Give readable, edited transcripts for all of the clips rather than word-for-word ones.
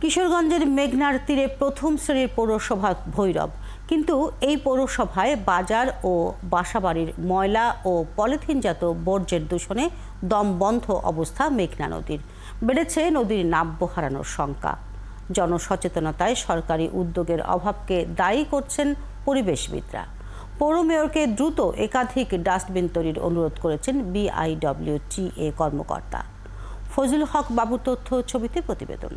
কিশোরগঞ্জের মেঘনার তীরে প্রথম শ্রেণীর পৌরসভা ভৈরব, কিন্তু এই পৌরসভায় বাজার ও বাসাবাড়ির ময়লা ও পলিথিনজাত বর্জ্যের দূষণে দম বন্ধ অবস্থা মেঘনা নদীর। বেড়েছে নদীর নাব্য হারানোর শঙ্কা। জনসচেতনতায় সরকারি উদ্যোগের অভাবকে দায়ী করছেন পরিবেশবিদরা। পৌর মেয়রকে দ্রুত একাধিক ডাস্টবিন তৈরির অনুরোধ করেছেন BIWTA কর্মকর্তা। ফজলুল হক বাবুর তথ্য, ছবিতে প্রতিবেদন।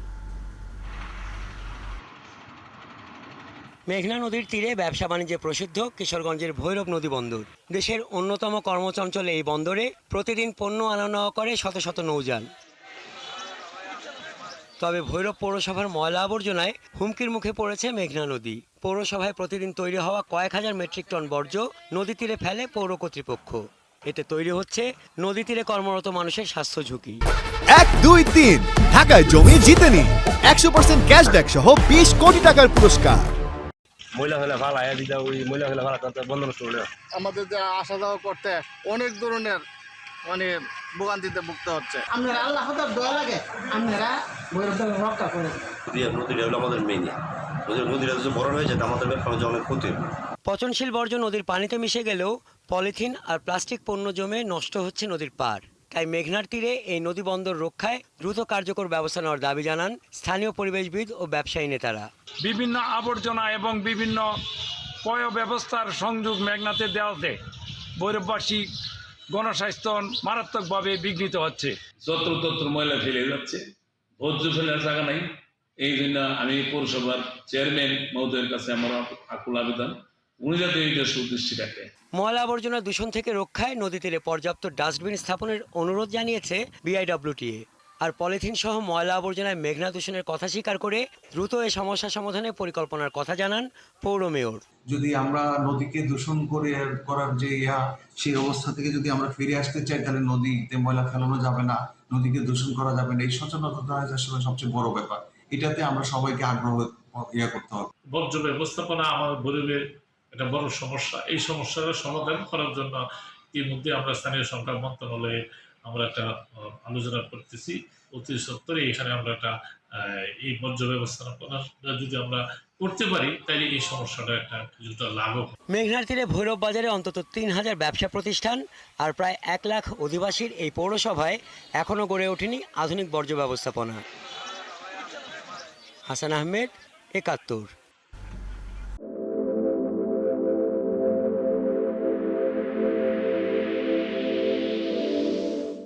মেঘনা নদীর তীরে ব্যবসা বাণিজ্যে প্রসিদ্ধ কিশোরগঞ্জের ভৈরব নদী বন্দর। দেশের অন্যতম কর্মচঞ্চল এই বন্দরে প্রতিদিন পণ্য আনা নেওয়া করে শত শত নৌযান। তবে ভৈরব পৌরসভার ময়লা আবর্জনায় হুমকির মুখে পড়েছে মেঘনা নদী। পৌরসভায় প্রতিদিন তৈরি হওয়া কয়েক হাজার মেট্রিক টন বর্জ্য নদী তীরে ফেলে পৌর কর্তৃপক্ষ। এতে তৈরি হচ্ছে নদী তীরে কর্মরত মানুষের স্বাস্থ্য ঝুঁকি। 1, 2, 3 ঢাকায় জমি জিতে নিন 100% ক্যাশব্যাক সহ 20 কোটি টাকার পুরস্কার। ময়লা ফেলা ভালো দিদা, ওই ময়লা ফেলা ভালো করতে বন্ধ নষ্ট হলো। আমাদের যে আসা যাওয়া করতে অনেক ধরনের ভোগান্তিতে ভুগতে হচ্ছে। আপনারা আল্লাহ দোয়া লাগে, আপনারা রক্ষা করেন। নদীটা হলো আমাদের মেইন, নদীটা যদি বড় হয়ে যায় আমাদের ব্যবসা অনেক ক্ষতি। পচনশীল বর্জ্য নদীর পানিতে মিশে গেলেও পলিথিন আর প্লাস্টিক পণ্য জমে নষ্ট হচ্ছে নদীর পাড়। তাই মেঘনার তীরে এই নদী বন্দর রক্ষায় দ্রুত কার্যকর ব্যবস্থা নেওয়ার দাবি জানান স্থানীয় পরিবেশবিদ ও ব্যবসায়ী নেতারা। বিভিন্ন আবর্জনা এবং বিভিন্ন পয় ব্যবস্থার সংযোগ মেঘনাতে দেওয়াতে ভৈরববাসী গণস্বাস্থ্য মারাত্মকভাবে বিঘ্নিত হচ্ছে। যত্র ময়লা ফেলে যাচ্ছে, বর্জ্য ফেলার জায়গা নাই। এই জন্য আমি পৌরসভার চেয়ারম্যান মহোদয়ের কাছে আমার আকুল আবেদন, উনি যাতে এইটা সুদৃষ্টি রাখে। ময়লা আবর্জনা দূষণ থেকে রক্ষায় নদী তীরে পর্যাপ্ত ডাস্টবিন স্থাপনের অনুরোধ জানিয়েছে BIWTA। আর পলিথিন সহ ময়লা আবর্জনায় মেঘনা দূষণের কথা স্বীকার করে দ্রুত এই সমস্যা সমাধানে পরিকল্পনার কথা জানান পৌর মেয়র। যদি আমরা নদীকে দূষণ করার যে সেই অবস্থা থেকে যদি আমরা ফিরে আসতে চাই, তাহলে নদীতে ময়লা ফেলানো যাবে না, নদীকে দূষণ করা যাবে না। এই সচেতনতা আসলে সবচেয়ে বড় ব্যাপার। এটাতে আমরা সবাইকে আগ্রহ করতে হবে। বর্জ্য ব্যবস্থাপনা আমাদের ভৈরবের একটা বড় সমস্যা। এই সমস্যার সমাধান করার জন্য ইতিমধ্যে আমরা স্থানীয় সরকার মন্ত্রণালয়ে আমরা একটা আলোচনা করতেছি। অতি সত্তরে এখানে আমরা একটা এই বর্জ্য ব্যবস্থাপনা যদি আমরা করতে পারি, তাহলে এই সমস্যাটা একটা কিছুটা লাঘব। মেঘনার তীরে ভৈরব বাজারে অন্তত 3000 ব্যবসা প্রতিষ্ঠান আর প্রায় 1 লাখ অধিবাসীর এই পৌরসভায় এখনও গড়ে ওঠেনি আধুনিক বর্জ্য ব্যবস্থাপনা। হাসান আহমেদ, 71।